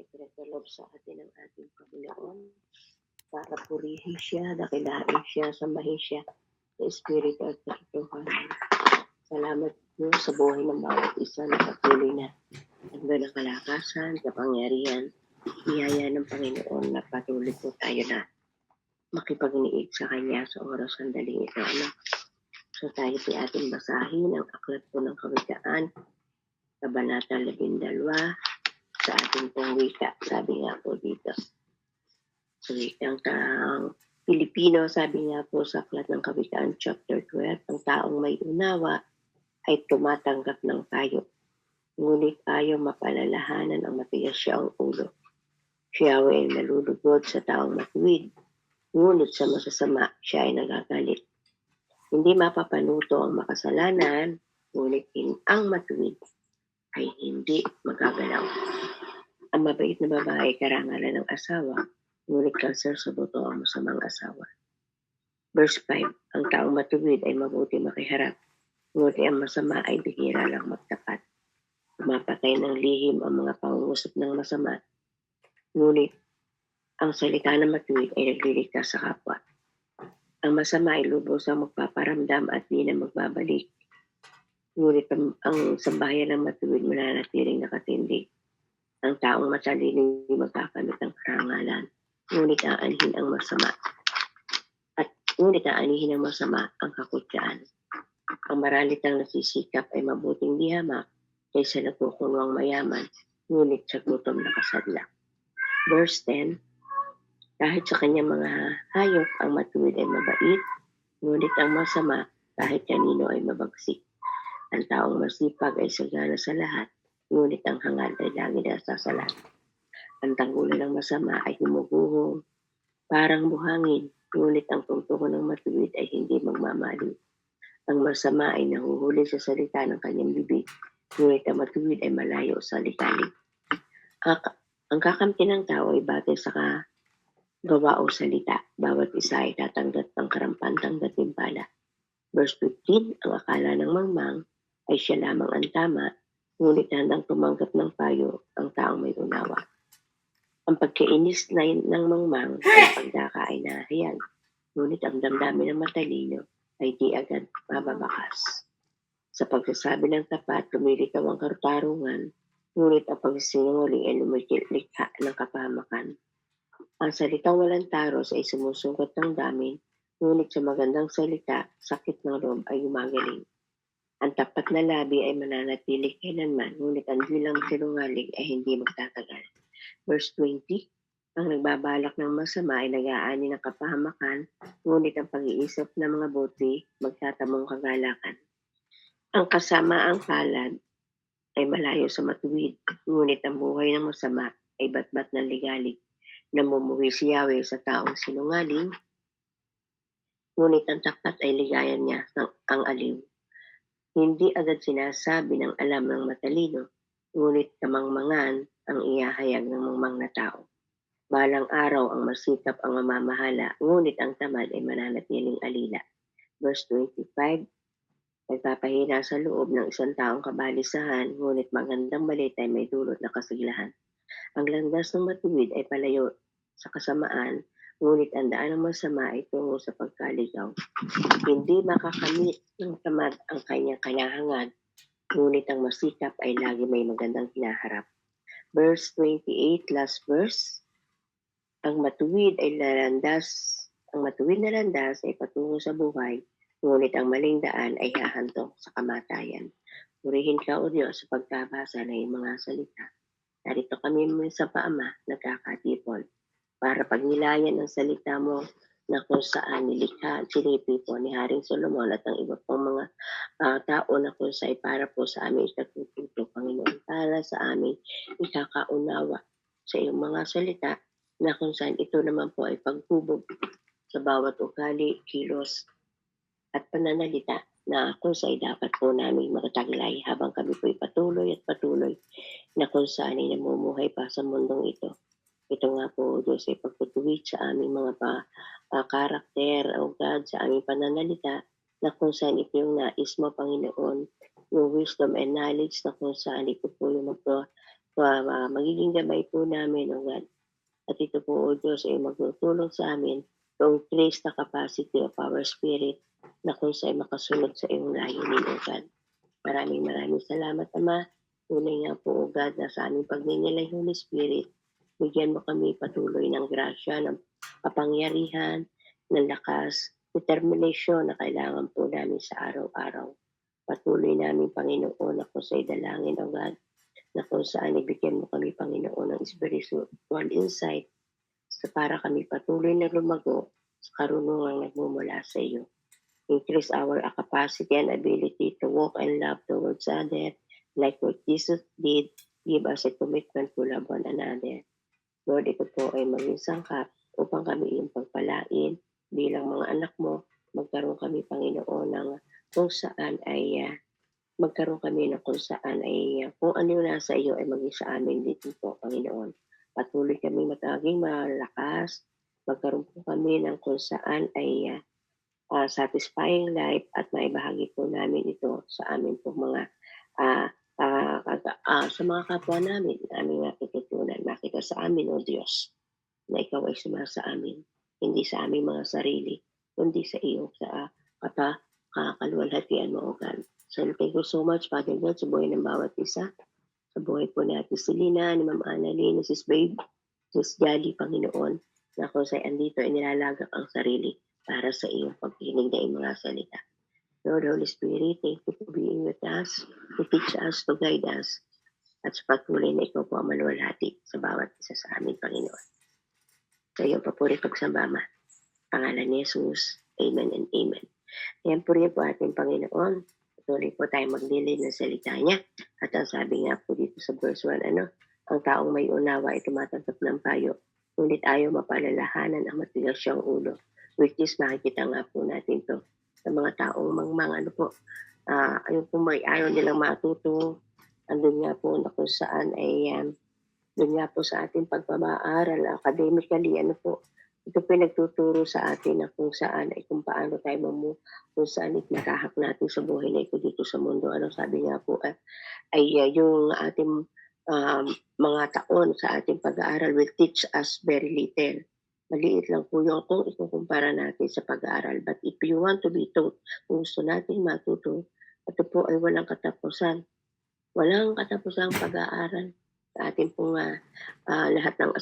ipinagkaloob sa atin ng ating Panginoon para purihin siya, dakilain siya, sambahin siya sa Espiritu at katotohanan. Salamat po sa buhay ng bawat isa na patuloy na hanggang ng kalakasan, kapangyarihan, biyaya ng Panginoon na patuloy po tayo na makipag-iniig sa Kanya sa oras sandaling ito. So tayo po ating basahin ang aklat po ng Kawikaan, Kabanata 12, sa ating pong wika. Sabi nga po dito, sa wikang Pilipino, sabi nga po sa aklat ng Kawikaan chapter 12, ang taong may unawa ay tumatanggap ng payo. Ngunit ayaw mapalalahanan ang matigas siya ang ulo. Siya ay nalulugod sa taong matuwid. Ngunit sa masasama, siya ay nagagalit. Hindi mapapanuto ang makasalanan, ngunit ang matuwid ay hindi magagalaw. Ang mabait na babae karangalan ng asawa, ngunit kanser sa buto ang masamang asawa. Verse 5, ang taong matuwid ay mabuti makiharap, ngunit ang masama ay bihira lang magtapat. Pumapatay ng lihim ang mga pangungusap ng masama, ngunit ang salita ng matuwid ay nagliligtas sa kapwa. Ang masama ay lubos ang magpaparamdam at di na magbabalik. Ngunit ang sambahayan ng matuwid mananatiling nakatindig. Ang taong matalino hindi magkakamit ng karangalan, ngunit aanhin ang masama. Ngunit aanihin ng masama ang kakutyaan. Ang maralitang nasisikap ay mabuting dihamak kaysa nagkukunwang mayaman, ngunit sa gutom nakasadlak. Verse 10, kahit sa kanyang mga hayop ang matuwid ay mabait, ngunit ang masama kahit kanino ay mabagsik. Ang taong masipag ay sagana sa lahat, ngunit ang hangad ay lagi nasasalat. Ang tanggulan ng masama ay humuguhong, parang buhangin, ngunit ang tungtungan ng matuwid ay hindi magmamaliw. Ang masama ay nahuhuli sa salita ng kanyang bibig, ngunit ang matuwid ay malayo sa likalig. Ang kakamti ng tao ay batay sa gawa o salita. Bawat isa ay tatanggap ng karampatang gatimpala. Verse 15, ang akala ng mangmang ay siya lamang ang tama, ngunit handang tumanggap ng payo ang taong may unawa. Ang pagkainis ng mangmang ay pagdaka ay nahayag, ngunit ang damdamin ng matalino ay di agad mababakas. Sa pagsasabi ng tapat, lumilitaw ang katarungan, ngunit ang pagsisinungaling ay lumilikha ng kapahamakan. Ang salitang walang taros ay sumusugat ng damin, ngunit sa magandang salita, sakit ng loob ay umagaling. Ang tapat na labi ay mananatili kailanman, ngunit ang dilang sinungaling ay hindi magtatagal. Verse 20, ang nagbabalak ng masama ay nag-aani ng kapahamakan, ngunit ang pag-iisip ng mga buti magtatamong kagalakan. Ang kasamaang palad ay malayo sa matuwid, ngunit ang buhay ng masama ay batbat ng ligalig. Namumuhi si Yahweh sa taong sinungaling, ngunit ang tapat ay ligayan niya ang aliw. Hindi agad sinasabi ng alam ng matalino, ngunit kamangmangan ang iyahayag ng mangmang na tao. Balang araw ang masikap ang mamamahala, ngunit ang tamad ay mananatiling alila. Verse 25, nagpapahina sa loob ng isang taong kabalisahan, ngunit magandang balita ay may dulot na kasiglahan. Ang landas ng matuwid ay palayo sa kasamaan, ngunit ang daan ng masama ay tungo sa pagkaligaw. Hindi makakamit ng tamad ang kanyang kinahangad, ngunit ang masikap ay lagi may magandang hinaharap. Verse 28, last verse, ang matuwid na landas ay patungo sa buhay, ngunit ang maling daan ay hahantong sa kamatayan. Purihin ka, O Diyos, sa pagkabasa ng iyong mga salita. Narito kami sa Paama, nagkakatipon, para pagnilayan ang salita mo na kung saan nilikha at sinipi po ni Haring Solomon at ang iba pang mga tao na kung saan para po sa aming ikatututo, Panginoon, para sa aming ikakaunawa sa iyong mga salita na kung saan ito naman po ay paghubog sa bawat ugali, kilos at pananalita na kung saan dapat po namin magtaglay habang kami po ay patuloy na kung saan ay namumuhay pa sa mundong ito. Ito nga po, Diyos, ay pagtutuwid sa aming mga karakter, O God, sa aming pananalita, na kung saan ito yung nais mo, Panginoon, yung wisdom and knowledge na kung saan ito po yung magiging gabay po namin, O God. At ito po, O Diyos, ay magtutulong sa amin to increase the capacity of our spirit na kung sa'y makasunod sa iyong layunin, O God. Maraming salamat, Ama. Tunay nga po, O God, na sa aming pagninilay, Holy Spirit, bigyan mo kami patuloy ng grasya, ng kapangyarihan, ng lakas, determination na kailangan po namin sa araw-araw. Patuloy namin, Panginoon, na kung sa'y dalangin, O God, na kung saan ibigyan mo kami, Panginoon, ng spiritual insight para kami patuloy na lumago sa karunungang nagmumula sa iyo. Increase our capacity and ability to walk and love towards others like what Jesus did. Give us a commitment to love one another. Lord, ito po ay maging sangkap upang kami iyong pagpalain bilang mga anak mo. Magkaroon kami, Panginoon, ng kung saan ay magkaroon kami ng kung saan ay kung ano yung nasa iyo ay maging sa amin dito po, Panginoon. Patuloy kami maging malakas. Magkaroon po kami ng kung saan ay satisfying life at maibahagi po namin ito sa amin po mga sa mga kapwa namin, aming natututunan. Makita sa amin, O Diyos, na ikaw ay sumasa amin, hindi sa aming mga sarili, kundi sa iyo, sa kaluwalhatian mo, O God. So, thank you so much, Father God, sa buhay ng bawat isa. Sa buhay po natin si Lina, ni Ma'am Annalyn, ni Sis Babe, Sis Jolly, Panginoon, na kung sa'y andito ay nilalagak ang sarili para sa iyong pagkinig na iyong mga salita. Lord, Holy Spirit, thank you for being with us, to teach us, to guide us, at sa patuloy na ikaw po ang maluwalhati sa bawat isa sa amin, Panginoon. Sa iyong papuri pagsambama. Pangalan ni Jesus. Amen and amen. Ayan po rin po ating Panginoon. Patuloy po tayo maglilid ng salita niya. At ang sabi nga po dito sa verse 1, ang taong may unawa ay tumatanggap ng payo. Ngunit ayaw mapalalahanan ang matigas siyang ulo. Which is makikita nga po natin to sa mga taong ayun po may ayaw nilang matuto. Andun nga po na kung saan ay doon nga po sa ating pagpapaaral, academically, ito pinagtuturo sa atin na kung saan ay kung paano tayo kung saan itinatahak natin sa buhay na ito dito sa mundo. Sabi nga po ay yung ating mga taon sa ating pag-aaral will teach us very little. Maliit lang po yung kung ikukumpara natin sa pag-aaral. But if you want to be taught, kung gusto natin matuto, ito po ay walang katapusan. Walang katapusang pag-aaral sa ating pong lahat ng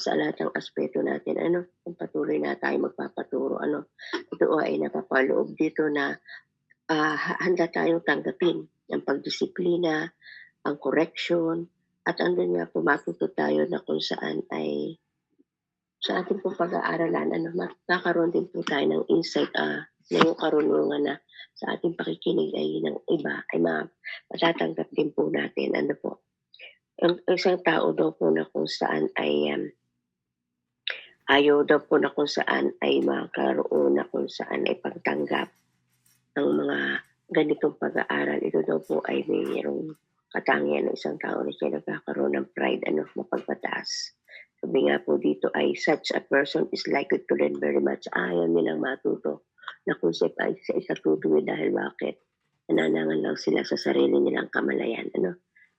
aspeto natin. Kung patuloy na tayo magpapaturo. Ito ay napapaloob dito na handa tayong tanggapin ang pagdisiplina, ang correction, at andun nga po matuto tayo na kung saan ay sa ating pong pag-aaralan, magkakaroon din po tayo ng insight na yung karunungan na sa ating pakikinig ay ng iba ay matatanggap din po natin. Ang isang tao daw po na kung saan ay ayaw daw po na kung saan ay makaroon na kung saan ay pagtanggap ng mga ganitong pag-aaral. Ito daw po ay mayroong katangian ng isang tao na siya nagkakaroon ng pride, mapagpataas. Sabi nga po dito ay such a person is likely to learn very much. Ayaw nilang matuto na kung sa isa tutuwi dahil bakit? Nananangan lang sila sa sarili nilang kamalayan.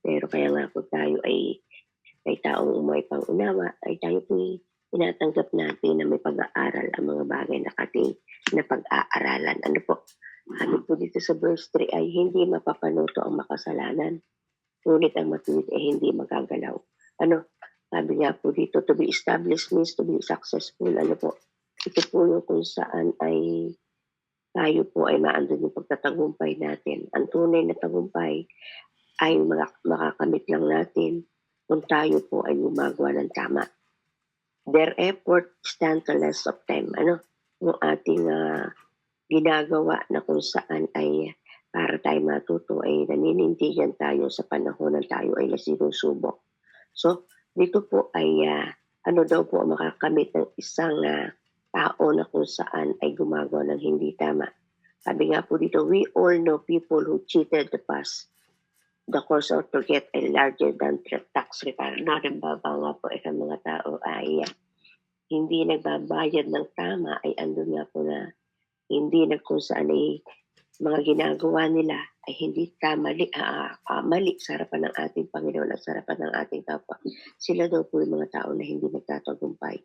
Pero kaya nga po tayo ay taong umay pang unawa, ay tayo po tinatanggap natin na may pag-aaral ang mga bagay na ating na pag-aaralan. Sabi po dito sa verse 3 ay hindi mapapanuto ang makasalanan. Ngunit ang matuwid ay hindi magagalaw. Sabi nga po dito, to be established means to be successful. Ito po yung kung saan ay tayo po ay maandun yung pagtatagumpay natin. Ang tunay na tagumpay ay makakamit lang natin kung tayo po ay gumagawa ng tama. Their effort stands the test of time. Yung ating ginagawa na kung saan ay para tayo matuto ay naninindigan tayo sa panahon na tayo ay nasinusubok. So, dito po ay daw po makakamit ng isang tao na kung saan ay gumagawa ng hindi tama. Sabi nga po dito, we all know people who cheated the past. The course or to get a larger than tax return. Nababa nga po ang mga tao ay hindi nagbabayad ng tama ay andun nga po na hindi na kung saan ay mga ginagawa nila ay hindi mali sa harapan ng ating Panginoon at sa harapan ng ating kapwa. Sila daw po yung mga tao na hindi nagtatagumpay.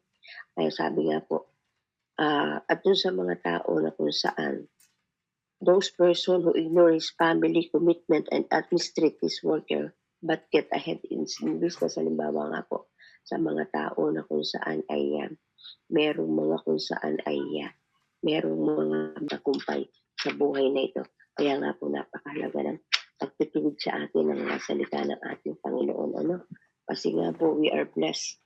Kaya sabi nga po, at dun sa mga tao na kung saan those person who ignore his family commitment and administrate his worker but get ahead in business. Halimbawa nga po, sa mga tao na kung saan ay merong mga kung saan ay merong mga tagumpay sa buhay na ito. Kaya nga po napakahalaga ng pagtutulog sa atin ng mga salita ng ating Panginoon. Kasi nga po we are blessed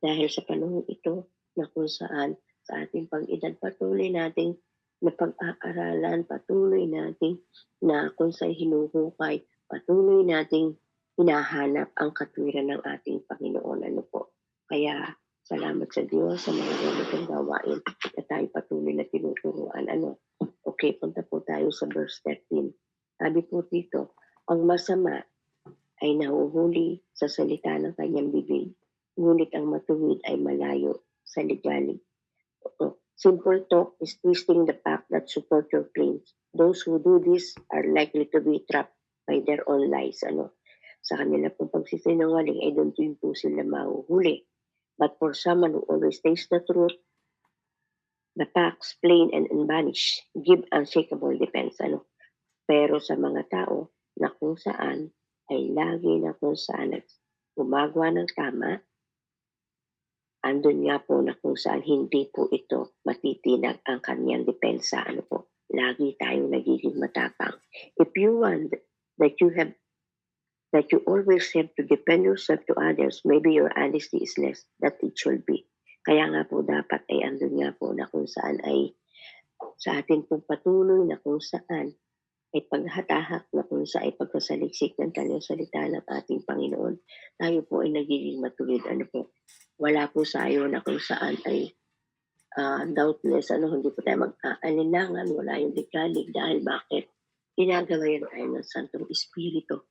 dahil sa panahon ito na kung saan sa ating pag-edad patuloy nating na pag-aaralan, patuloy nating na kung saan hinuhukay, patuloy nating hinahanap ang katwiran ng ating Panginoon. Kaya salamat sa Diyos sa mga ganitong gawain na tayo patuloy na tinuturuan. Okay, punta po tayo sa verse 13. Sabi po dito, ang masama ay nahuhuli sa salita ng kanyang bibig, ngunit ang matuwid ay malayo sa ligalig. Simple talk is twisting the fact that support your claims. Those who do this are likely to be trapped by their own lies. Sa kanila pong pagsisinungaling ay doon din po sila mahuhuli. But for someone who always states the truth, the facts plain and unvarnished give unshakable defense. Pero sa mga tao na kung saan ay lagi na kung saan gumagawa ng tama, andun nga po na kung saan hindi po ito matitinag ang kanyang depensa. Lagi tayong nagiging matapang. If you want that you always have to defend yourself to others, maybe your honesty is less that it should be. Kaya nga po dapat ay andun nga po na kung saan ay sa atin pong patuloy na kung saan ay paghatahak na kung saan ay pagkasaliksik ng kanyang salita ng ating Panginoon, tayo po ay nagiging matuwid. Wala po sayo na kung saan ay doubtless, hindi po tayo mag-aalinlangan, wala yung ligalig dahil bakit? Ginagawa yan tayo ng Santong Espiritu.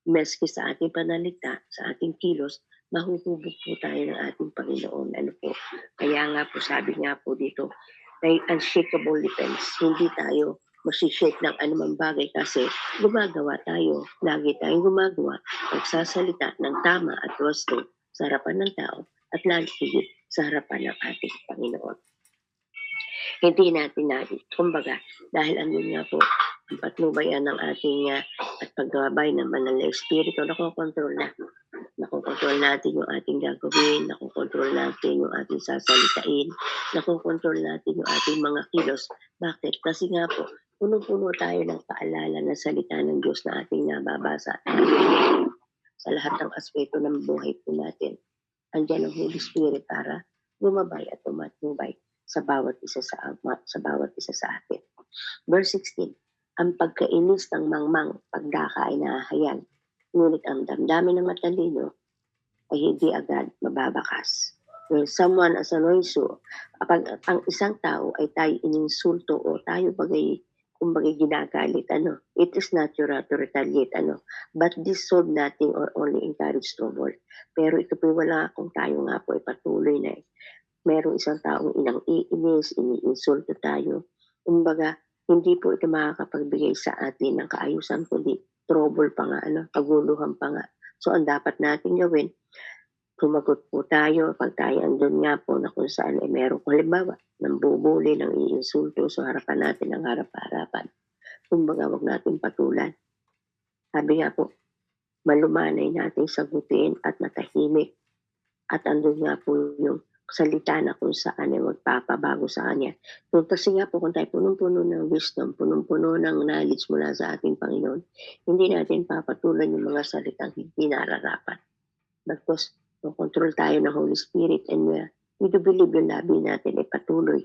Meski sa ating panalita, sa ating kilos, mahuhubog po tayo ng ating Panginoon. Kaya nga po, sabi nga po dito, may unshakable defense. Hindi tayo masishake ng anumang bagay kasi gumagawa tayo, lagi tayong gumagawa, nagsasalita ng tama at wasto sa harapan ng tao at lagi sa harapan ng ating Panginoon. Hindi natin kumbaga, dahil andun nga po, ang patnubayan ng ating at paggabay ng banal na Espiritu, nakokontrol natin yung ating gagawin, nakokontrol natin yung ating sasalitain, nakokontrol natin yung ating mga kilos. Bakit? Kasi nga po, puno-puno tayo ng paalala ng salita ng Diyos na ating nababasa sa lahat ng aspeto ng buhay po natin. Andiyan ang Holy Spirit para gumabay at tumatnubay sa bawat isa sa atin. Verse 16, ang pagkainis ng mangmang pagdaka ay nahahayan, ngunit ang damdamin ng matalino ay hindi agad mababakas. When someone as annoys you, kapag ang isang tao ay tayo ininsulto o tayo kumbaga ginagalit, it is natural to retaliate, but this solve nothing or only encourage trouble. Pero ito po wala kung tayo nga po ay patuloy na merong isang taong iinis, iniinsulto tayo. Kumbaga, hindi po ito makakapagbigay sa atin ng kaayusan, kundi trouble pa nga, kaguluhan pa nga. So, ang dapat natin gawin, tumagot po tayo pag tayo andun nga po na kung saan ay merong halimbawa ng bubuli, ng iinsulto sa harapan natin, ng harap-harapan. Kumbaga, wag natin patulan. Sabi nga po, malumanay natin sagutin at matahimik. At andun nga po yung salita na kung saan ay magpapabago sa kanya. Kasi nga po kung tayo punong-puno ng wisdom, punong-puno ng knowledge mula sa ating Panginoon, hindi natin papatulan yung mga salitang hindi nararapat. Because control tayo ng Holy Spirit and we do believe yung labi natin ay patuloy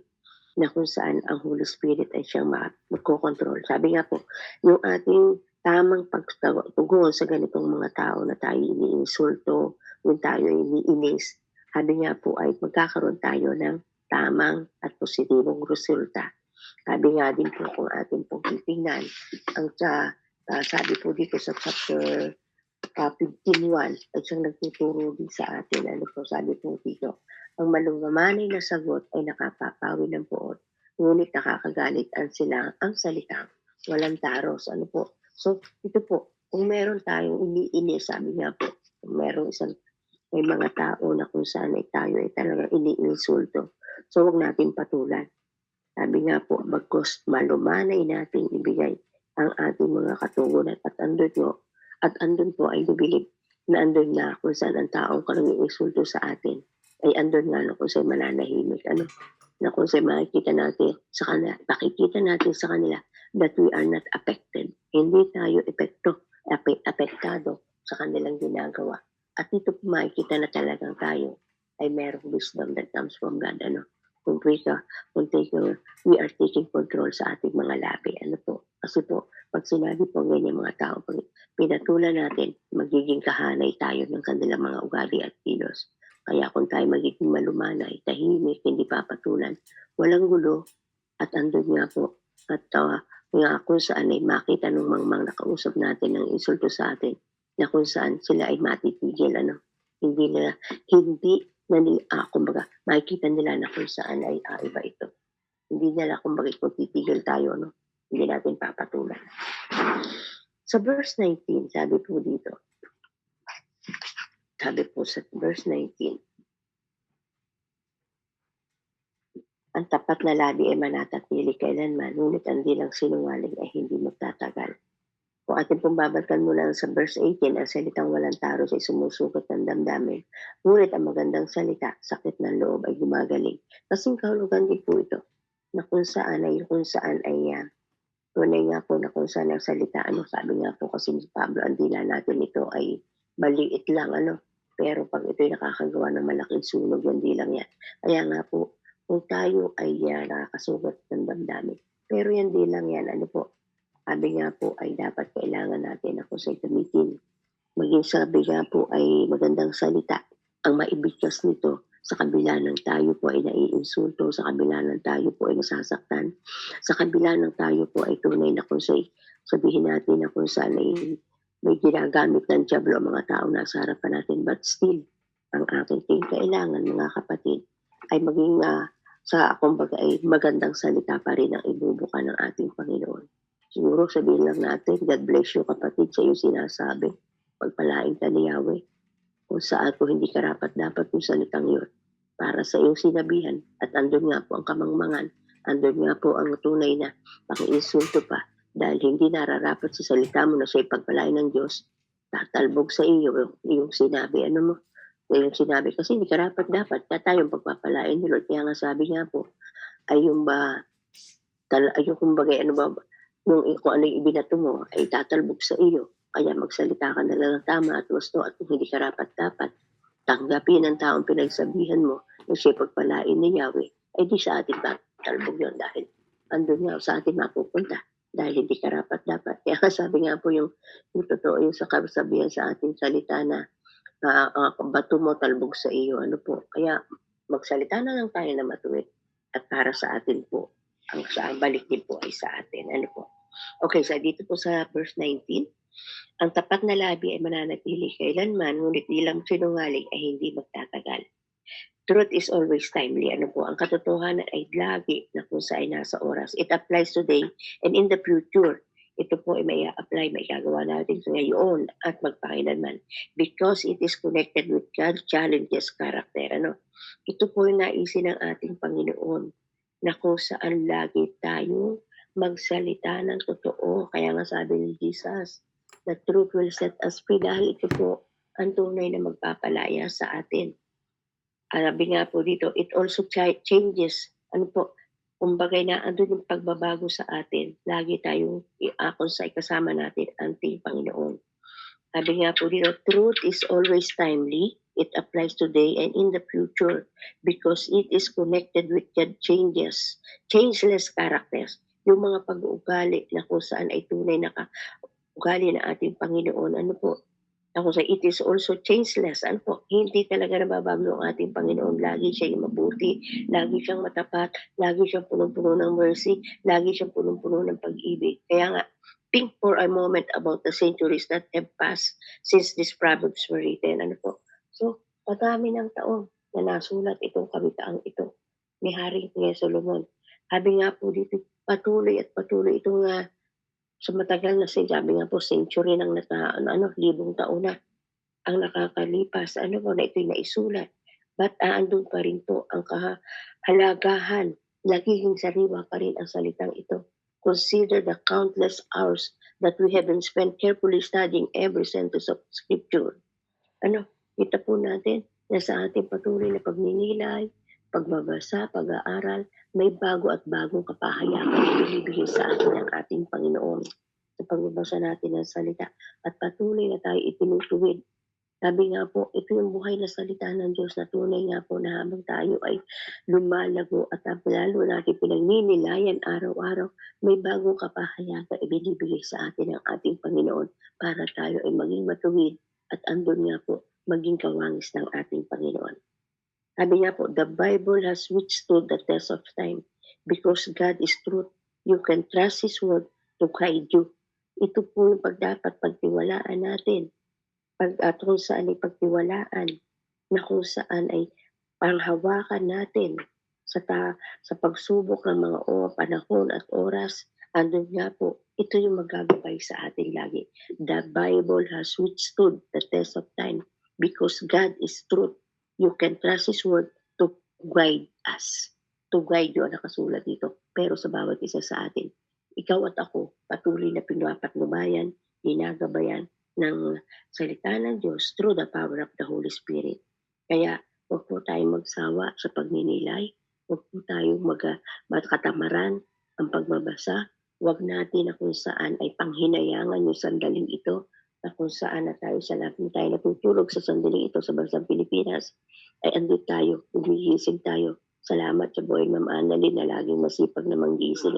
na kung saan ang Holy Spirit ay siyang magkocontrol. Sabi nga po, yung ating tamang pagtugon sa ganitong mga tao na tayo iniinsulto, yung tayo iniinis, sabi nga po ay magkakaroon tayo ng tamang at positibong resulta. Sabi nga din po kung ating pong titingnan, ang sabi po dito sa chapter 15:1 ay siyang nagtuturo din sa atin. Sabi po dito, ang malumanay na sagot ay nakapapawi ng puot, ngunit nakakagalit ang salitang walang taros. So, ito po, kung meron tayong iniini, sabi nga po, kung meron may mga tao na kung saan ay tayo ay talagang iniinsulto. So, huwag natin patulan. Sabi nga po, bagkus malumanay nating ibigay ang ating mga katungunan at andun po ay bibilib na andun na kung saan ang taong karang insulto sa atin ay andun nga na kung saan mananahimik. Na kung saan makikita natin sa kanila that we are not affected. Hindi tayo apektado sa kanilang ginagawa. At dito po makikita na talagang tayo ay merong wisdom that comes from God. Kung we are taking control sa ating mga labi. Kasi po, pag sinabi po ganyan mga tao, pag pinatulan natin, magiging kahanay tayo ng kanilang mga ugali at kilos. Kaya kung tayo magiging malumanay, tahimik, hindi papatulan, walang gulo, at andun nga po, at nga kung saan ay makita ng mangmang nakausap natin ng insulto sa atin, na kung saan sila ay matitigil, hindi kumbaga, makikita nila na kung saan ay iba ito. Hindi nila, kumbaga, kung titigil tayo, hindi natin papatulan. Sa verse 19, sabi po sa verse 19, ang tapat na labi ay mananatili kailanman, ngunit ang dilang sinungaling ay hindi magtatagal. Kung atin pong babalikan mula sa verse 18, ang salitang walang taros ay sumusukat ng damdamin. Ngunit ang magandang salita, sakit ng loob ay gumagaling. Kasing kahulugan din po ito, na kung saan ay tunay nga po na kung saan ang salita, sabi nga po kasi ni Pablo, ang dila natin ito ay maliit lang, pero pag ito'y nakakagawa ng malaking sunog, hindi lang yan. Kaya nga po, kung tayo ay nakakasugat ng damdamin, pero yan di lang yan, sabi nga po ay dapat kailangan natin ako sa gamitin. Maging sabi nga po ay magandang salita. Ang maibigkas nito sa kabila ng tayo po ay naiinsulto, sa kabila ng tayo po ay nasasaktan, sa kabila ng tayo po ay tunay na kung sabihin natin na kung saan ay may ginagamit ng diablo ang mga tao na sa harapan natin. But still, ang ating kailangan mga kapatid ay maging kumbaga ay magandang salita pa rin ang ibubuka ng ating Panginoon. Siguro sabihin lang natin, God bless you kapatid sa iyong sinasabi. Pagpalain ka ni Yahweh. Kung saan po hindi karapat-dapat yung salitang yun. Para sa iyong sinabihan. At andun nga po ang kamangmangan. Andun nga po ang tunay na pang-insulto pa. Dahil hindi nararapat sa salita mo na siya'y pagpalain ng Diyos. Tatalbog sa iyo yung sinabi. Yung sinabi kasi hindi karapat-dapat. Tayong pagpapalain ni Lord. Kaya nga sabi nga po, ay yung kumbaga, kung ano yung ibinato mo, ay tatalbog sa iyo. Kaya magsalita ka na lang ng tama at gusto at kung hindi karapat-dapat, tanggapin ang taong pinagsabihan mo na siya pagpalain ni Yahweh, ay di sa ating tatalbog yun dahil andun nga sa ating mapupunta dahil hindi karapat-dapat. Kaya sabi nga po yung totoo yung sa kasabihan sa ating salita na bato mo talbog sa iyo. Kaya magsalita na lang tayo na matuwid at para sa atin po ang balik din po ay sa atin. Okay, so dito po sa verse 19, ang tapat na labi ay mananatili kailanman, ngunit ilang sinungaling ay hindi magtatagal. Truth is always timely. Ang katotohanan ay lagi na kung saan nasa oras. It applies today and in the future. Ito po ay may apply, may gagawa natin sa ngayon at magpakailanman. Because it is connected with God's challenges character. Ito po yung naisin ng ating Panginoon na kung saan lagi tayo magsalita ng totoo. Kaya nga sabi ni Jesus, the truth will set us free dahil ito po ang tunay na magpapalaya sa atin. Sabi nga po dito, it also changes. Kumbaga na andun yung pagbabago sa atin. Lagi tayong kung sa kasama natin ang ating Panginoon. Sabi nga po dito, truth is always timely. It applies today and in the future because it is connected with God changes, changeless characters. Yung mga pag-uugali na kung saan ay tunay na ugali ng ating Panginoon. It is also changeless. Hindi talaga nababago ang ating Panginoon. Lagi siya mabuti, lagi siyang matapat, lagi siyang punong-puno ng mercy, lagi siyang punong-puno ng pag-ibig. Kaya nga, think for a moment about the centuries that have passed since these proverbs were written. So, madami ng taon na nasulat itong kabitaang ito ni Haring Solomon. Sabi nga po dito, patuloy at patuloy itong So matagal na sabi nga po century ng libong taon na ang nakakalipas po na ito'y naisulat. But aandun pa rin po ang kahalagahan, nagiging sariwa pa rin ang salitang ito. Consider the countless hours that we have been spent carefully studying every sentence of Scripture. Kita po natin na sa ating patuloy na pagninilay, pagbabasa, pag-aaral, may bago at bagong kapahayagan na binibigay sa atin ng ating Panginoon sa pagbabasa natin ng salita at patuloy na tayo itinutuwid. Sabi nga po, ito yung buhay na salita ng Diyos na tunay nga po na habang tayo ay lumalago at lalo natin pinagninilayan araw-araw, may bagong kapahayagan ibinibigay sa atin ng ating Panginoon para tayo ay maging matuwid at andun nga po maging kawangis ng ating Panginoon. Sabi nga po, the Bible has withstood the test of time because God is truth. You can trust His word to guide you. Ito po yung dapat pagtiwalaan natin. At kung saan ay pagtiwalaan, na kung saan ay panghawakan natin sa pagsubok ng mga panahon at oras, andun nga po, ito yung magagabay sa atin lagi. The Bible has withstood the test of time because God is truth. You can trust His word to guide us. To guide you, nakasulat dito. Pero sa bawat isa sa atin, ikaw at ako, patuloy na pinapatnubayan, ginagabayan ng salita ng Diyos through the power of the Holy Spirit. Kaya huwag po tayong magsawa sa pagninilay, huwag po tayong magkatamaran ang pagbabasa, huwag natin na kung saan ay panghinayangan yung sandaling ito, na kung saan na tayo sa lahat na tayo natutulog sa sandaling ito sa bansang Pilipinas, ay andun tayo, gumigising tayo. Salamat sa buhay Ma'am Annalyn na laging masipag na manggising,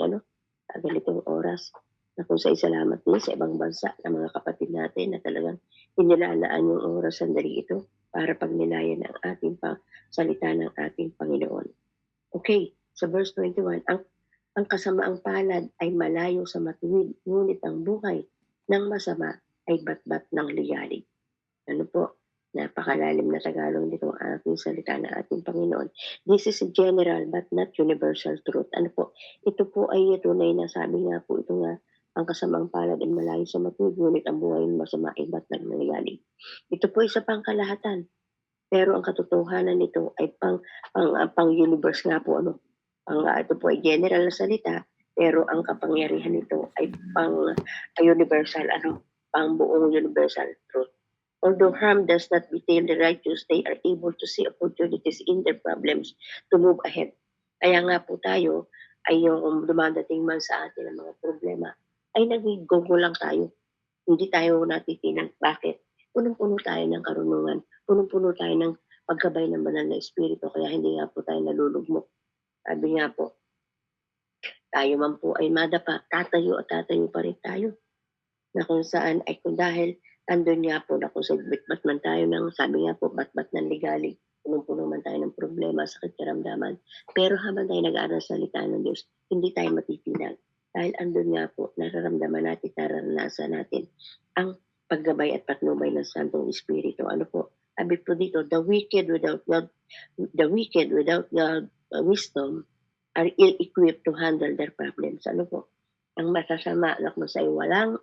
sa ganitong oras. Na kung sa salamat din sa ibang bansa ng mga kapatid natin na talagang inilalaan yung oras sandali ito para pagnilayan ang ating salita ng ating Panginoon. Okay, sa verse 21, ang kasamaang palad ay malayo sa matuwid, ngunit ang buhay ng masama ay batbat ng ligalig. Napakalalim na Tagalog nito ang ating salita ng ating Panginoon. This is a general but not universal truth. Ito po ay tunay na sabi nga po ito nga, ang kasamang palad ay malayo sa matuwid, ngunit ang buhay ng masama ay batbat ng ligalig. Ito po ay sa pangkalahatan. Pero ang katotohanan nito ay pang-universe nga po. Ito po ay general na salita, pero ang kapangyarihan nito ay pang-universal, pang-buong universal truth. Although harm does not befall the righteous, they are able to see opportunities in their problems to move ahead. Kaya nga po tayo ay yung dumadating man sa atin ang mga problema, ay nag-go lang tayo. Hindi tayo natitinan. Bakit? Punong-puno tayo ng karunungan. Punong-puno tayo ng pagkabay ng banal na espiritu. Kaya hindi nga po tayo nalulugmok. Sabi nga po, tayo man po ay madapa, tatayo at tatayo pa rin tayo. Na kung saan ay kung dahil andun nga po na kung sa batbat man tayo ng, sabi nga po, batbat ng ligalig. Punong-puno man tayo ng problema, sakit karamdaman. Pero habang tayo nag-aaral sa salita ng Diyos, hindi tayo matitinag. Dahil andun nga po, nararamdaman natin, nararanasan natin ang paggabay at patnubay ng Santong Espiritu. Sabi po dito, the wicked without God wisdom are ill-equipped to handle their problems. Ang masasama na kung sa'yo walang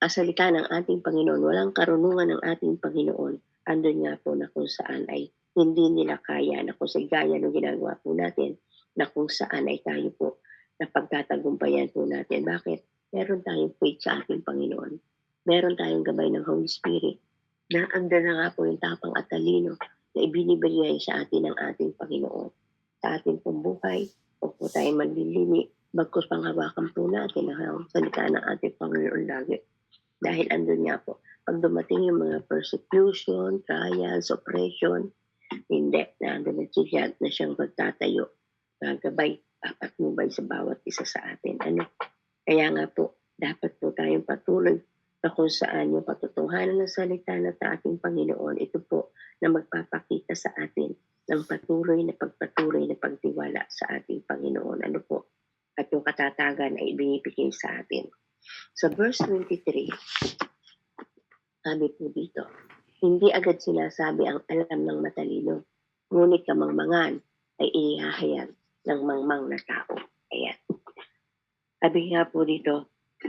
salita ng ating Panginoon, walang karunungan ng ating Panginoon, andun nga po na kung saan ay hindi nila kaya, na kung sa gaya ng ginagawa po natin, na kung saan ay tayo po na pagtatagumpayan po natin. Bakit? Meron tayong faith sa ating Panginoon. Meron tayong gabay ng Holy Spirit. Na andun na nga po yung tapang at talino na ibinibigay sa atin ng ating Panginoon. Sa ating pong buhay, huwag po tayo manlilimi, bagkus panghawakan po natin ang salita ng ating Panginoon lagi. Dahil andun nga po, pag dumating yung mga persecution, trials, oppression, hindi, na andun na siyang magtatayo, gagabay, papatnubay sa bawat isa sa atin. Kaya nga po, dapat po tayong patuloy na kung saan yung patutuhanan ng salita ng ating Panginoon, ito po na magpapakita sa atin ng patuloy na pagtiwala sa ating Panginoon. At yung katatagan ay ibinibigay sa atin. Sa verse 23, sabi po dito, hindi agad sinasabi ang alam ng matalino, ngunit kamangmangan ay inihahayag ng mangmang na tao. Ayan. Sabi nga po dito,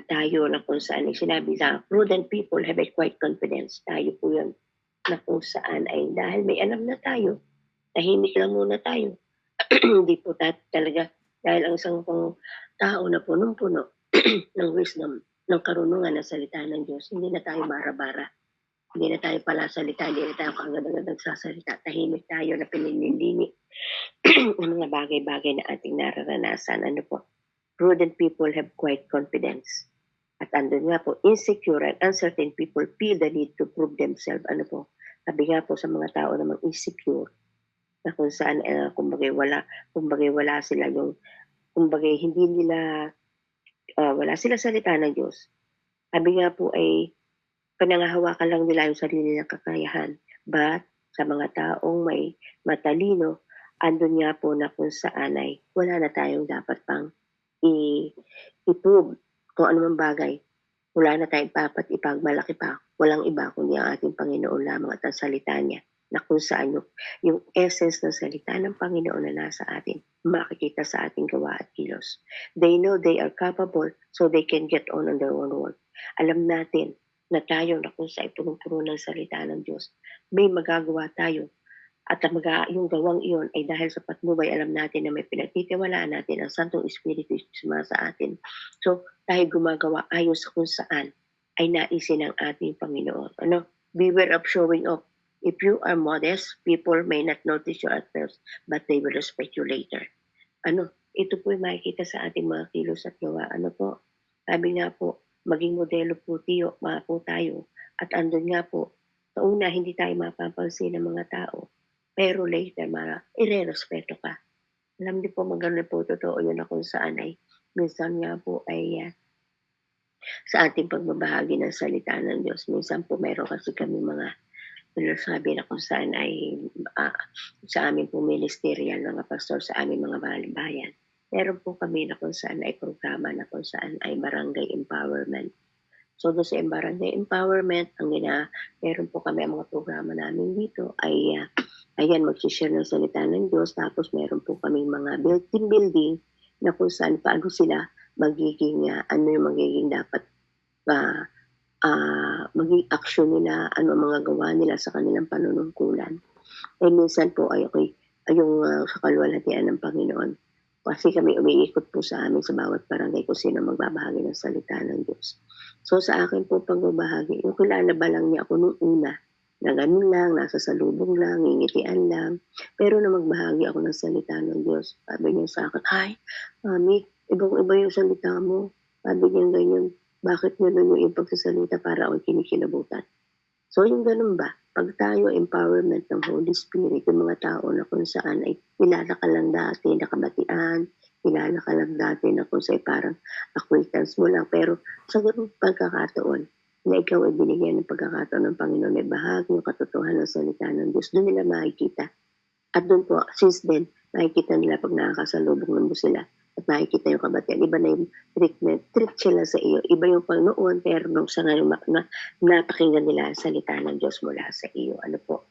tayo na kung saan ay sinabi sa prudent people have a quiet confidence. Tayo po yun na kung saan ay dahil may alam na tayo, tahimik lang muna tayo. Hindi po talaga dahil ang isang pong tao na punong-puno ng wisdom, ng karunungan ng salita ng Diyos, hindi na tayo bara-bara. Hindi na tayo pala salita, hindi na tayo kaagad-agad nagsasalita. Tahimik tayo na pinililini ng mga bagay-bagay na ating nararanasan. Ano po? Prudent people have quiet confidence. At andun nga po, insecure and uncertain people feel the need to prove themselves. Ano po? Sabi nga po sa mga tao namang insecure, na kung saan, kumbaga wala sila yung, kumbaga hindi nila, wala sila salita ng Diyos. Sabi nga po ay, pinangahawakan lang nila yung sarili nilang kakayahan. But, sa mga taong may matalino, andun nga po na kung saan ay wala na tayong dapat pang i-prove kung anumang bagay. Wala na tayong dapat ipagmalaki pa. Walang iba kundi ang ating Panginoon lamang at ang salita niya na kung saan yung essence ng salita ng Panginoon na nasa atin, makikita sa ating gawa at kilos. They know they are capable so they can get on their own work. Alam natin na tayo na kung saan punong-puno ng salita ng Diyos, may magagawa tayo. At yung gawang iyon ay dahil sa patnubay, alam natin na may pinagtitiwalaan natin ang Santong Espiritu sa atin. So, tayo gumagawa ayon sa kung saan ay naisin ng ating Panginoon. Ano? Beware of showing off. If you are modest, people may not notice you at first, but they will respect you later. Ano? Ito po yung makikita sa ating mga kilos at gawa. Ano po? Sabi nga po, maging modelo po tayo. At andun nga po, sa una, hindi tayo mapapansin ng mga tao. Pero later, ire-respeto ka. Alam niyo po, maganda po, totoo yun na kung saan ay, minsan nga po ay, sa ating pagbabahagi ng salita ng Diyos, minsan po meron kasi kami mga, sabi na kung saan ay, sa aming po ministerial, mga pastor sa aming mga bayan. Meron po kami na kung saan ay programa na kung saan ay barangay empowerment. So, doon sa barangay empowerment, meron po kami ang mga programa namin dito ay, ayan, mag-share ng salita ng Diyos. Tapos meron po kami mga team building na kung saan paano sila magiging, ano yung magiging dapat maging action nila, ano ang mga gawa nila sa kanilang panunungkulan. Eh minsan po ay yung sa kaluwalhatian ng Panginoon. Kasi kami umiikot po sa amin sa bawat barangay kung sino magbabahagi ng salita ng Diyos. So sa akin po pagbabahagi, yung kilala ba lang niya ako nung una, na ganun lang, nasa salubong lang, ngingitian lang. Pero na magbahagi ako ng salita ng Diyos, sabi niya sa akin, ay, Mami, ibang-iba yung salita mo. Sabi niya ganyan, bakit ganun yung pagsasalita para ako kinikilabutan? So yung ganun ba, pag tayo empowerment ng Holy Spirit, yung mga tao na kung saan ay kilala ka lang dati, nakabatian, kilala ka lang dati na kung saan parang acquaintance mo lang, pero sa ganung pagkakataon, na ikaw ay binigyan ng pagkakataon ng Panginoon, may bahagi yung katotohanan ng salita ng Diyos, doon nila makikita. At doon po, since then, makikita nila pag nakakasalubong mo sila at makikita yung kabatian. Iba na yung treat sila sa iyo. Iba yung pagnoon, pero nung sa ngayon, napakinggan nila ang salita ng Diyos mula sa iyo. Ano po?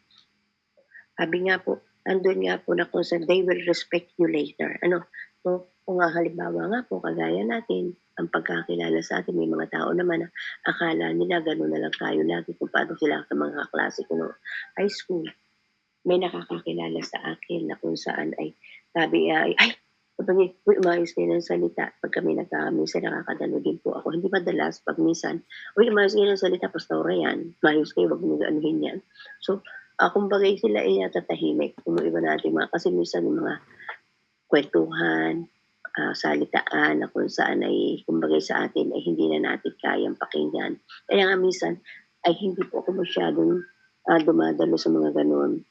Sabi nga po, andun nga po na kung saan they will respect you later. Ano? So, kung nga halimbawa nga po, kagaya natin, ang pagkakilala sa atin, may mga tao naman na akala nila gano'n na lang tayo lagi kung paano sila sa mga klase ko no high school. May nakakakilala sa akin na kung saan ay sabi ay umayos din ang salita. Pag kami minsan nakakadalo din po ako. Hindi madalas, pag minsan, umayos din ang salita, pastora yan. Umayos kayo, wag mo anuhin yan. So, kumbaga sila ay natatahimik. Iba natin kasi minsan yung mga kwentuhan, salitaan na kung saan ay, kumbaga sa atin ay hindi na natin kayang pakinggan. Kaya nga minsan ay hindi po ako masyadong dumadalo sa mga ganoon.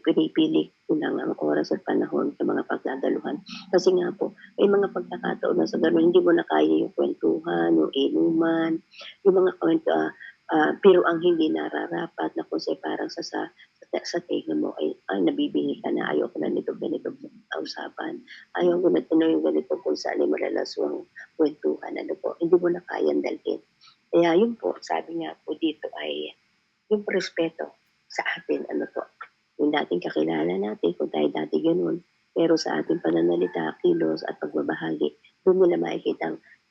Pinipili ko lang ang oras at panahon sa mga pagdadaluhan. Kasi nga po, may mga pagkakataon na sa gano'n, hindi mo na kaya yung kwentuhan, yung inuman, yung mga kwento, pero ang hindi nararapat na kung parang sa tingin mo ay nabibingi ka na, ayoko na nito ganito usapan. Ayaw ko na yung ganito kung saan ay malalaswang kwentuhan. Ano po, hindi mo na kayang dalhin. Kaya yun po, sabi nga po dito ay yung respeto sa atin, ano po, yung dating kakilala natin, kung tayo dati ganun, pero sa ating pananalita, kilos at pagbabahagi, doon nila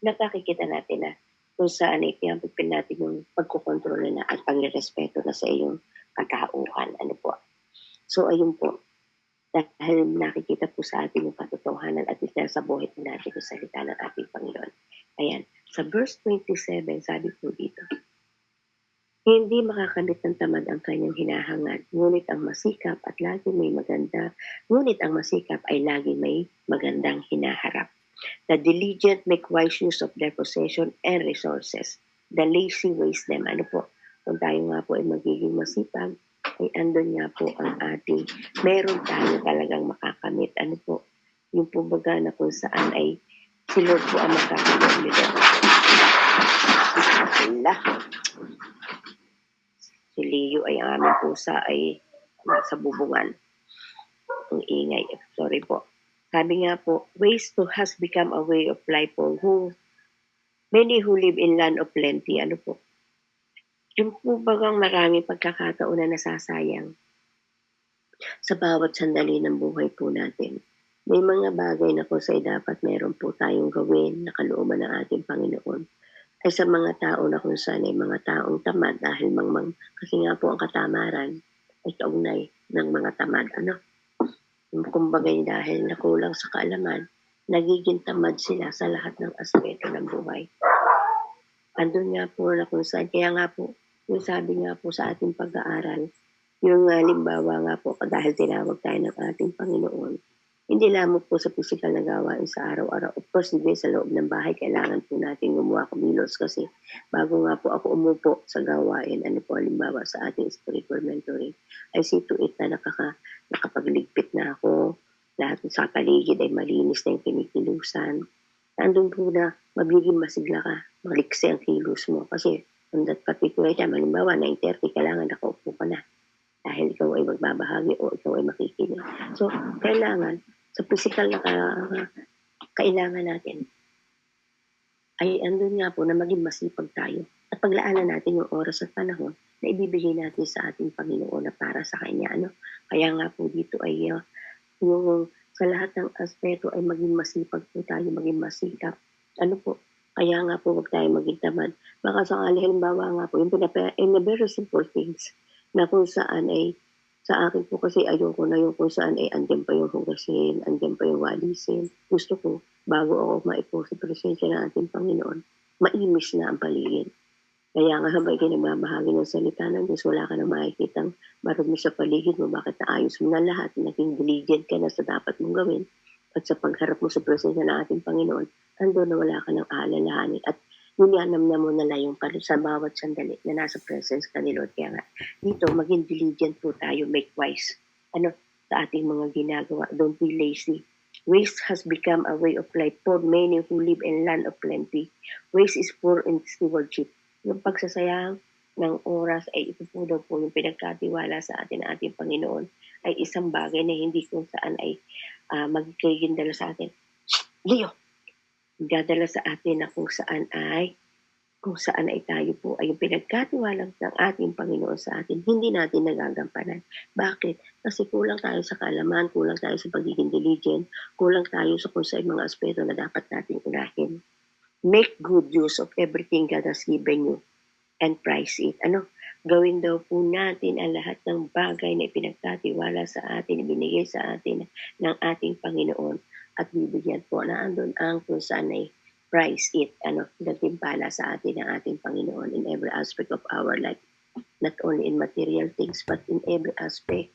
nakakikita natin na kung saan ay pinapagpil natin yung pagkukontrol na at pagrespeto na sa iyong katauhan. Ano po? So, ayun po. Dahil nakikita po sa atin yung katotohanan at sa buhay natin yung salita ng ating Panginoon. Ayan. Sa verse 27, sabi po dito, hindi makakamit ng tamad ang kanyang hinahangad, ngunit ang masikap at lagi may maganda, ngunit ang masikap ay lagi may magandang hinaharap. The diligent make wise use of their possession and resources. The lazy waste them. Ano po? Kung tayo nga po ay magiging masipag, ay andun nga po ang ating, meron tayo talagang makakamit. Ano po? Yung po baga na kung saan ay si Lord po ang makakamit. Si Leo ay ang aming pusa ay nasa bubungan. Ang ingay. Sorry po. Sabi nga po, waste to has become a way of life for many who live in land of plenty. Ano po? Yung po bagang maraming pagkakataon na nasasayang sa bawat sandali ng buhay po natin. May mga bagay na po sa dapat meron po tayong gawin na kalooban ng ating Panginoon. Ay sa mga tao na kung saan ay mga taong tamad dahil kasi nga po ang katamaran ay kaugnay ng mga tamad. Ano? Kumbaga dahil nakulang sa kaalaman, nagiging tamad sila sa lahat ng aspeto ng buhay. Andun nga po na kung saan, kaya nga po, yung sabi nga po sa ating pag-aaral, yung halimbawa nga po, dahil tinawag tayo ng ating Panginoon, hindi lamang po sa physical na gawain sa araw-araw. Of course, hindi sa loob ng bahay, kailangan po natin gumawa kumilos kasi bago nga po ako umupo sa gawain, ano po halimbawa sa ating spiritual mentoring, I see to it na nakapagligpit na ako, lahat sa paligid ay malinis na yung kinikilusan. Nandun po na magiging masigla ka, maliksi ang kilos mo kasi on that particular time, halimbawa 9:30, kailangan nakaupo ka na dahil ikaw ay magbabahagi o ikaw ay makikinig. So, kailangan sa physical na kailangan natin ay andun nga po na maging masipag tayo at paglaanan natin yung oras at panahon na ibibigay natin sa ating Panginoon na para sa Kanya. Ano? Kaya nga po dito ay yung sa lahat ng aspeto ay maging masipag po tayo, maging masikap. Ano po? Kaya nga po huwag tayo maging tamad. Baka sakali halimbawa nga po, yung in the very simple things na kung saan ay sa akin po kasi ayoko na yung kung saan ay andyan pa yung hugasin, andyan pa yung walisin. Gusto ko, bago ako maipo sa presensya ng ating Panginoon, maimis na ang paligid. Kaya nga habang ikinababahagi ng salita ng Diyos, wala ka na makikitang marumi sa paligid mo, bakit naayos mo na lahat, naging diligent ka na sa dapat mong gawin, at sa pagharap mo sa presensya ng ating Panginoon, ando na wala ka ng aalalahanin. At ninanamnam mo na lang yung sa bawat sandali na nasa presence ka ni Lord. Kaya nga, dito, maging diligent po tayo, make wise. Ano, sa ating mga ginagawa, don't be lazy. Waste has become a way of life for many who live in land of plenty. Waste is poor in stewardship. Yung pagsasayang ng oras ay ito po daw po yung pinagkatiwala sa atin ng ating Panginoon ay isang bagay na hindi kung saan ay magiging dala sa atin. Leo! Dadala sa atin na kung saan ay tayo po ay yung pinagkatiwalang ng ating Panginoon sa atin, hindi natin nagagampanan. Bakit? Kasi kulang tayo sa kaalaman, kulang tayo sa pagiging diligent, kulang tayo sa kung saan mga aspeto na dapat natin unahin. Make good use of everything God has given you and prize it. Ano? Gawin daw po natin ang lahat ng bagay na ipinagkatiwala sa atin, ibinigay sa atin ng ating Panginoon at bibigyan po na andun ang kung saan ay prize it. Ano? Gatimpala sa atin ng ating Panginoon in every aspect of our life. Not only in material things but in every aspect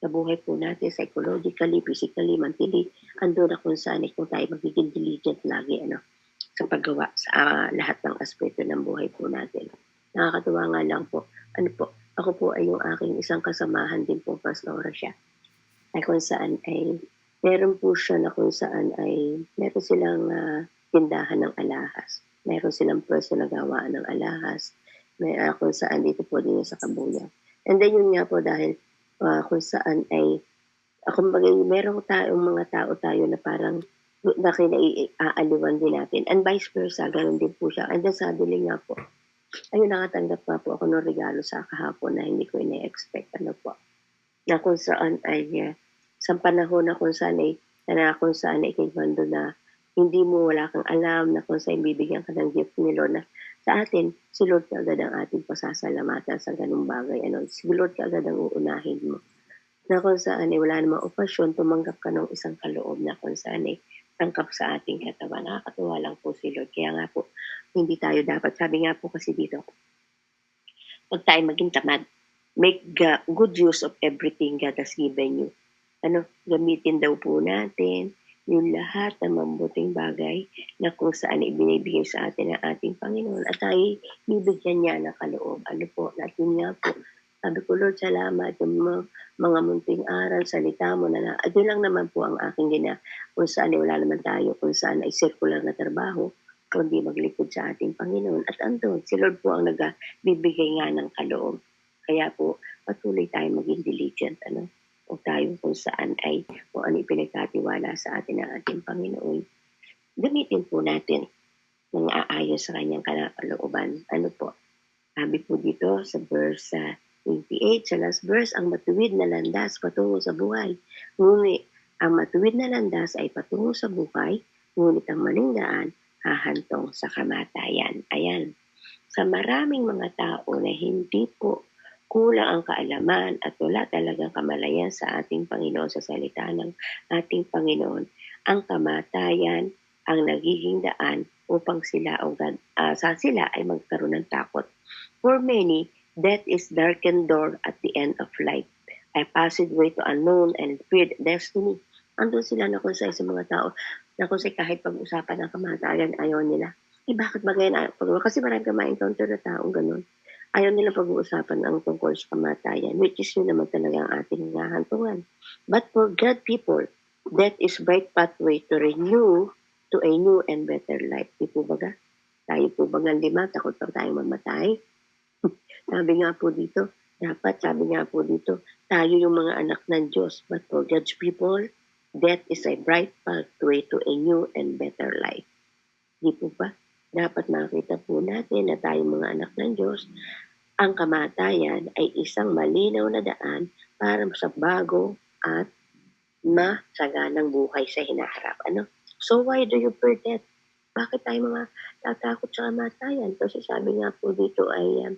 sa buhay po natin, psychologically, physically, mentally, andun na kung saan kung tayo magiging diligent lagi, ano? Sa paggawa sa lahat ng aspeto ng buhay po natin. Nakakatuwa nga lang po. Ano po, ako po ay yung aking isang kasamahan din po, pastora siya. Ay kung saan ay, meron po siya na kung saan ay, meron silang tindahan ng alahas. Meron silang pwesto na gawaan ng alahas. May kung saan dito po din sa Kabuya. And then yun nga po dahil kung saan ay, kumbaga meron tayong mga tao tayo na parang na kinaiaaliwan din natin. And vice versa, ganun din po siya. And then suddenly nga po, ayun, nakatanggap nga po ako ng regalo sa kahapon na hindi ko ina-expect. Ano po, na kung saan ay, sa panahon na kung saan ay, kung saan ay kay Bando na hindi mo wala kang alam na kung saan bibigyan ka ng gift ni Lord na sa atin, si Lord kaagad ang ating pasasalamatan sa ganung bagay. Si Lord kaagad ang uunahin mo. Na kung saan wala namang okasyon, tumanggap ka ng isang kaloob na kung saan tangkap sa ating katawan. Nakakatuwa lang po si Lord. Kaya nga po, hindi tayo dapat, sabi nga po kasi dito, huwag tayo maging tamad. Make good use of everything God has given you. Gamitin daw po natin yung lahat ng mabuting bagay na kung saan ibinibigay sa atin ng ating Panginoon at tayo bibigyan niya ng kaloob. At yun nga po, sabi ko, Lord, salamat yung mga munting aral, salita mo na yun lang naman po ang aking kung saan wala naman tayo, kung saan ay circular na trabaho, kundi maglikod sa ating Panginoon. At andun, si Lord po ang nagbibigay nga ng kaloob. Kaya po, patuloy tayo maging diligent, o tayo kung saan kung ano ipinagkatiwala sa atin ng ating Panginoon. Gamitin po natin ng aayon sa kanyang kalooban. Sabi po dito sa verse 28, sa last verse, ang matuwid na landas patungo sa buhay. Ngunit ang matuwid na landas ay patungo sa buhay, ngunit ang maling daan hahantong sa kamatayan. Ayan. Sa maraming mga tao na hindi po kulang ang kaalaman at wala talagang kamalayan sa ating Panginoon, sa salita ng ating Panginoon, ang kamatayan ang nagiging daan upang sila ay magkaroon ng takot. For many, death is darkened door at the end of life, a passageway to unknown and feared destiny. Andun sila na kung sa mga tao na kung kahit pag-usapan ng kamatayan, ayaw nila. Bakit ba ganyan? Kasi marami ka ma-encounter na taong ganun. Ayaw nila pag-uusapan ang tungkol sa kamatayan, which is yun naman talaga ang ating nahantungan. But for God people, death is bright pathway to renew to a new and better life. Di po baga? Tayo po baga lima, takot pa tayong mamatay? Sabi nga po dito, tayo yung mga anak ng Diyos. But for God's people, death is a bright pathway to a new and better life. Di po ba? Dapat makita po natin na tayo mga anak ng Diyos, ang kamatayan ay isang malinaw na daan para sa bago at masaganang buhay sa hinaharap. So why do you fear death? Bakit tayo mga tatakot sa kamatayan? Kasi sabi nga po dito ay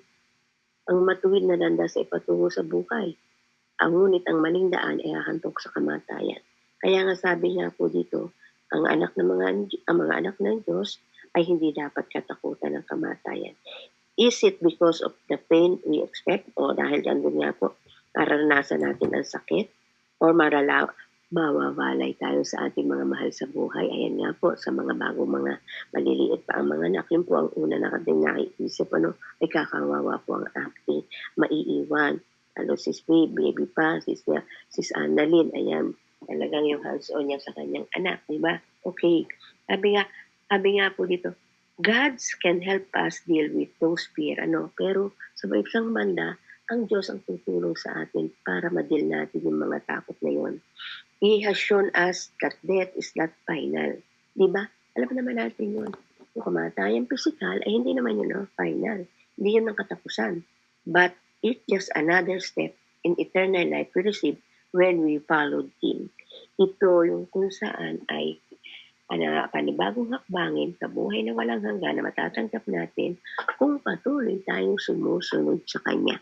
ang matuwid na landas ay patungo sa buhay. Ngunit ang maling daan ay hahantok sa kamatayan. Kaya nga sabi nga po dito, ang mga anak ng Diyos ay hindi dapat katakutan ng kamatayan. Is it because of the pain we expect? O dahil andun nga po, naranasan natin ang sakit? Or mawawalay tayo sa ating mga mahal sa buhay? Ayan nga po, sa mga bagong mga maliliit pa ang mga anak. Yun po ang una na ating naiisip. Ay kakawawa po ang aking maiiwan. Sis baby pa, sis Annalyn, ayan. Talagang yung hands-on niya sa kanyang anak, di ba? Okay. Sabi nga po dito, Gods can help us deal with those fear. Pero sa isang banda, ang Diyos ang tutulong sa atin para ma-deal natin yung mga takot na yun. He has shown us that death is not final. Diba? Alam naman natin yun. Yung kamatayan physical, ay hindi naman yun final. Hindi yun ang katapusan. But it's just another step in eternal life we receive when we followed Him. Ito yung kung saan ay panibagong hakbangin sa buhay na walang hanggan na matatanggap natin kung patuloy tayong sumusunod sa Kanya.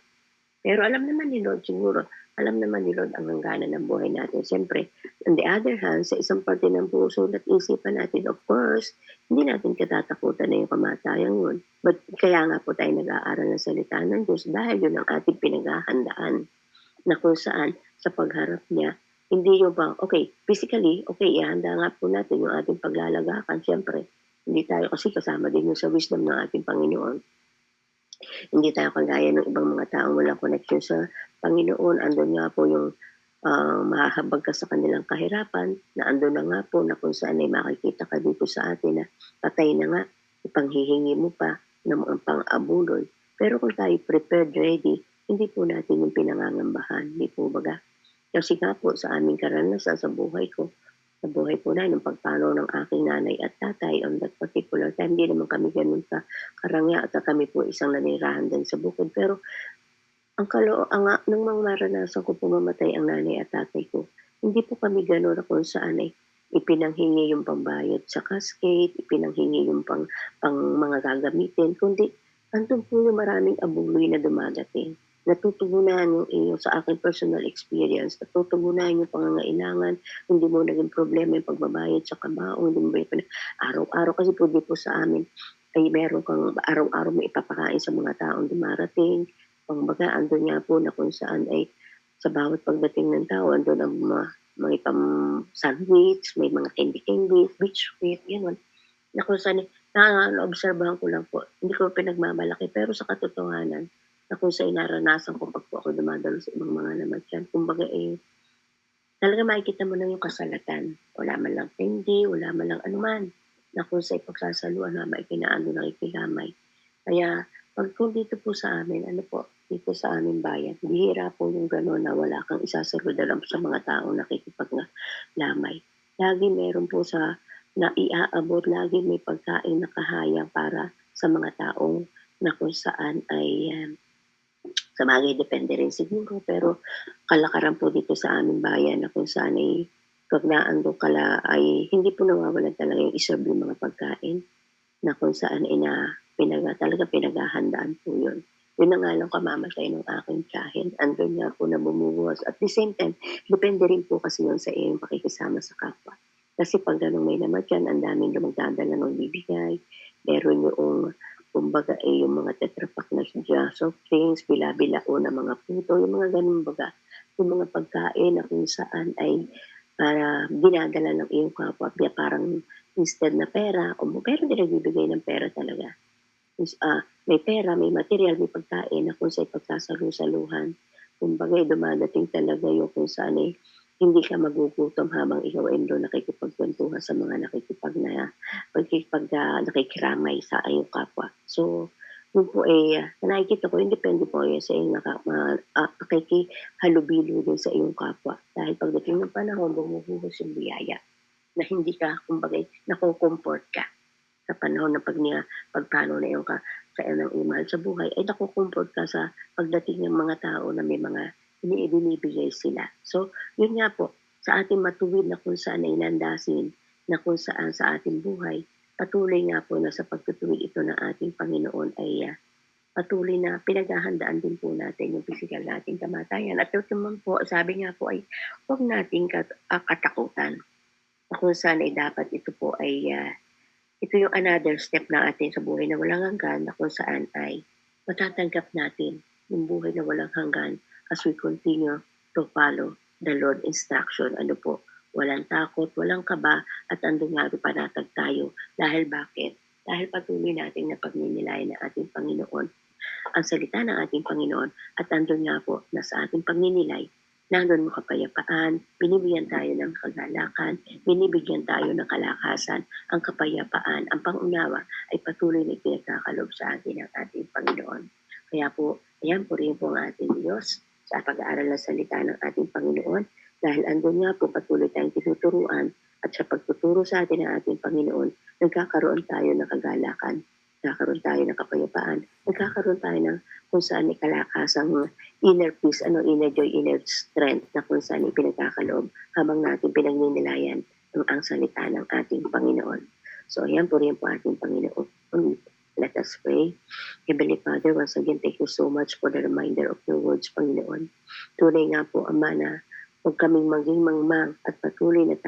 Pero alam naman ni Lord ang hangganan ng buhay natin. Siyempre, on the other hand, sa isang parte ng puso at isipan natin, of course, hindi natin katatakutan na yung kamatayan yun. But kaya nga po tayo nag-aaral ng salita ng Diyos dahil yun ang ating pinaghahandaan na kung saan sa pagharap niya, hindi yung physically, ihanda nga po natin yung ating paglalagakan. Siyempre, hindi tayo kasi kasama din yung sa wisdom ng ating Panginoon. Hindi tayo kagaya ng ibang mga taong walang connection sa Panginoon. Andun nga po yung mahahabag ka sa kanilang kahirapan, na andun na nga po na kung saan ay makikita ka dito sa atin na patay na nga, ipanghihingi mo pa ng mga pang-abuloy. Pero kung tayo prepared, ready, hindi po natin yung pinangangambahan. Hindi po baga. Kasi nga po sa aming karanasan sa buhay ko, sa buhay po na, nung pagpanaw ng aking nanay at tatay on that particular time, hindi naman kami ganun karangya at kami po isang nanirahan din sa bukid. Pero nung mga maranasan ko pumamatay ang nanay at tatay ko, hindi po kami ganun na kung saan ipinanghingi yung pambayad sa cascade, ipinanghingi yung pang mga gagamitin, kundi andun po yung maraming abuloy na dumadating. Natutugunan yung sa aking personal experience, natutugunan yung pangangailangan, hindi mo naging problema yung pagbabayad sa kabaong, hindi mo araw-araw kasi po dito sa amin ay meron kang araw-araw may ipapakain sa mga taong dumarating. Pangbaga, andun nga po na kung saan ay sa bawat pagdating ng tao, andun ang mga sandwich, may mga candy-candy, biscuit, gano'n. Na kung saan naobserbahan ko lang po, hindi ko pinagmamalaki, pero sa katotohanan, na kung saan naranasan ko pag po ako dumadalo sa ibang mga namatyan, kumbaga talaga makikita mo na yung kasalatan. Wala man lang candy, wala man lang anuman, na kung sa ipagsasaluan na maikinaano nakikilamay. Kaya, pag kung dito po sa amin, dito sa aming bayan, bihira po yung gano'n na wala kang isasaludalam sa mga taong nakikipaglamay. Lagi meron po sa na iaabot, lagi may pagkain na kahayang para sa mga taong na kung saan ay sa bagay depende rin siguro, pero kalakaran po dito sa aming bayan na kung saan ay pag naandun kala ay hindi po nawawalan talaga yung iserve yung mga pagkain na kung saan talaga pinaghahandaan po yun. Yun na nga lang kamamatay ng aking tiyahin. Andun nga po na bumubuwas. At the same time, depende rin po kasi yun sa iyong pakikisama sa kapwa. Kasi pag ganun may namatyan, ang daming magdadala ng bibigay. Meron yung kumbaga yung mga tetrapack na soft drinks, bila-bilao na mga puto, yung mga ganun baga. Yung mga pagkain na kung saan ay dinadala ng iyong kapwa, parang instead na pera, pero hindi nagbibigay ng pera talaga. May pera, may material, may pagkain na kung saan pagsasalu-saluhan. Kumbaga, dumadating talaga yung kung saan hindi ka magugutom habang ikaw ay doon nakikipagkwentuhan sa mga nakikiramay sa iyong kapwa. So, yun po nakikita ko, depende po sa iyong nakikihalubilo din sa iyong kapwa. Dahil pagdating ng panahon, bumubuhos yung biyaya na hindi ka, kumbaga, nakukomport ka sa panahon na pagpano na yung sa ng imal sa buhay, ay nakukomport ka sa pagdating ng mga tao na may mga binibigay sila. So, yun nga po, sa ating matuwid na kung saan ay nandasin, na kung saan sa ating buhay, patuloy nga po na sa pagtutuwid ito ng ating Panginoon ay patuloy na pinaghahandaan din po natin yung physical nating kamatayan. At ito naman po, sabi nga po ay huwag nating katakutan. Kung saan ay dapat ito po ay ito yung another step na atin sa buhay na walang hanggan na kung saan ay matatanggap natin yung buhay na walang hanggan as we continue to follow the Lord instruction. Ano po, walang takot, walang kaba, at andun nga panatag tayo. Dahil bakit? Dahil patuloy natin na pagninilayan ng ating Panginoon ang salita ng ating Panginoon, at andun nga po na sa ating pagninilay, nandun mo kapayapaan, binibigyan tayo ng kagalakan, binibigyan tayo ng kalakasan, ang kapayapaan, ang pangunawa ay patuloy na pinagkakalob sa atin ng ating Panginoon. Kaya po, ayan po rin po ang ating Diyos sa pag-aaral ng salita ng ating Panginoon, dahil andun nga po patuloy tayong tinuturuan, at sa pagtuturo sa atin ng ating Panginoon, nagkakaroon tayo ng kagalakan, nagkakaroon tayo ng kapayapaan, nagkakaroon tayo ng kung saan kalakasang inner peace, inner joy, inner strength na kung saan pinagkakaloob habang natin pinagninilayan ang salita ng ating Panginoon. So, ayan po rin po ating Panginoon. Let us pray. Heavenly Father, once again, thank you so much for the reminder of your words, Panginoon. Tunay nga po, Ama, na huwag kaming maging mangmang at patuloy na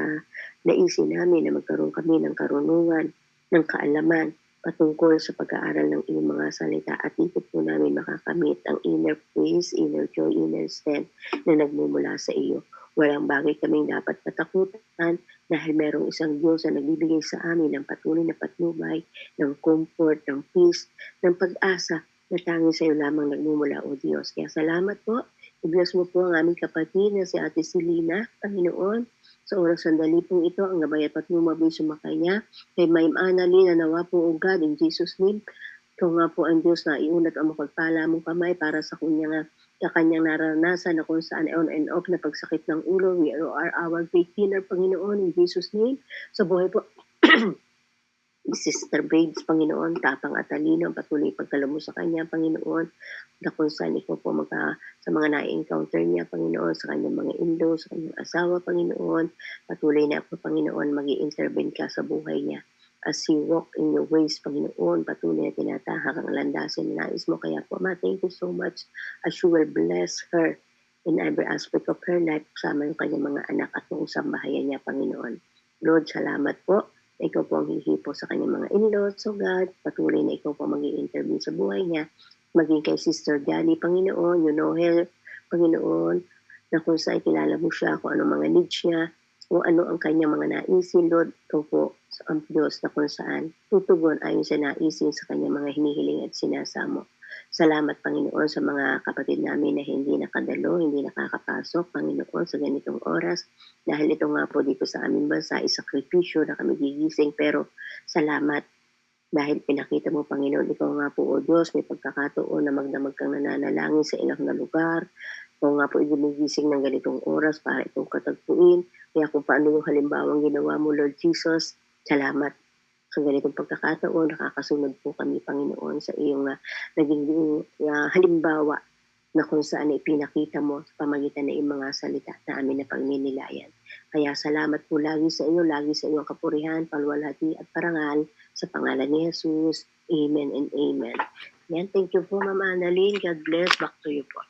naisin namin na magkaroon kami ng karunungan, ng kaalaman, patungkol sa pag-aaral ng iyong mga salita, at dito po namin makakamit ang inner peace, inner joy, inner strength na nagmumula sa iyo. Walang bagay kaming dapat patakutan dahil merong isang Diyos na nagbibigay sa amin ng patuloy na patnubay, ng comfort, ng peace, ng pag-asa na tanging sa iyo lamang nagmumula, O Diyos. Kaya salamat po. I-bless mo po ang aming kapatid na si Ate Selena, Panginoon. Sa oras sandali pong ito, ang gabay at patnumabay sumakay niya. Kay Ma'am Annalyn, na nawa po, O God, in Jesus' name. Ito nga po ang Diyos na iunat ang mapagpala mong kamay para sa kanyang naranasan na kung saan on and off na pagsakit ng ulo. We are our faith healer, Panginoon, in Jesus' name. Sa buhay po Sister Babes, Panginoon, tapang at talino, patuloy pagkala mo sa kanya, Panginoon, na kung saan ikaw po sa mga na-encounter niya, Panginoon, sa kanyang mga in-law, sa kanyang asawa, Panginoon, patuloy na po, Panginoon, mag-i-intervene ka sa buhay niya. As you walk in your ways, Panginoon, patuloy na tinatahak ang landasin na nais mo. Kaya po, Ma, thank you so much as you will bless her in every aspect of her life, kasama yung kanyang mga anak at yung isang bahayan niya, Panginoon. Lord, salamat po. Ikaw po ang hihipo sa kanyang mga in-laws, so God, patuloy na ikaw po mag-i-intervene sa buhay niya. Maging kay Sister Jani, Panginoon, you know her, Panginoon, na kung saan kilala mo siya, kung ano mga needs niya, kung ano ang kanyang mga naisin, Lord, ikaw po ang Diyos na kung saan tutugon ayon sa naisin sa kanyang mga hinihiling at sinasamo. Salamat, Panginoon, sa mga kapatid namin na hindi nakadalo, hindi nakakapasok, Panginoon, sa ganitong oras. Dahil ito nga po dito sa aming bansa, isakripisyo na kami gigising. Pero salamat dahil pinakita mo, Panginoon, ikaw nga po, O Diyos, may pagkakataon na magdamag kang nananalangin sa ilang na lugar. Ikaw nga po gumigising ng ganitong oras para itong katagpuin. Kaya kung paano yung halimbawang ginawa mo, Lord Jesus, salamat sa ganitong pagkakataon, nakakasunod po kami, Panginoon, sa iyong naging halimbawa na kung saan ipinakita mo sa pamagitan ng iyong mga salita na amin na pagninilayan. Kaya salamat po lagi sa iyo, lagi sa iyong kapurihan, palwalhati at parangal sa pangalan ni Jesus. Amen and amen. Yan, thank you po, Mama Annalyn. God bless. Back to you po.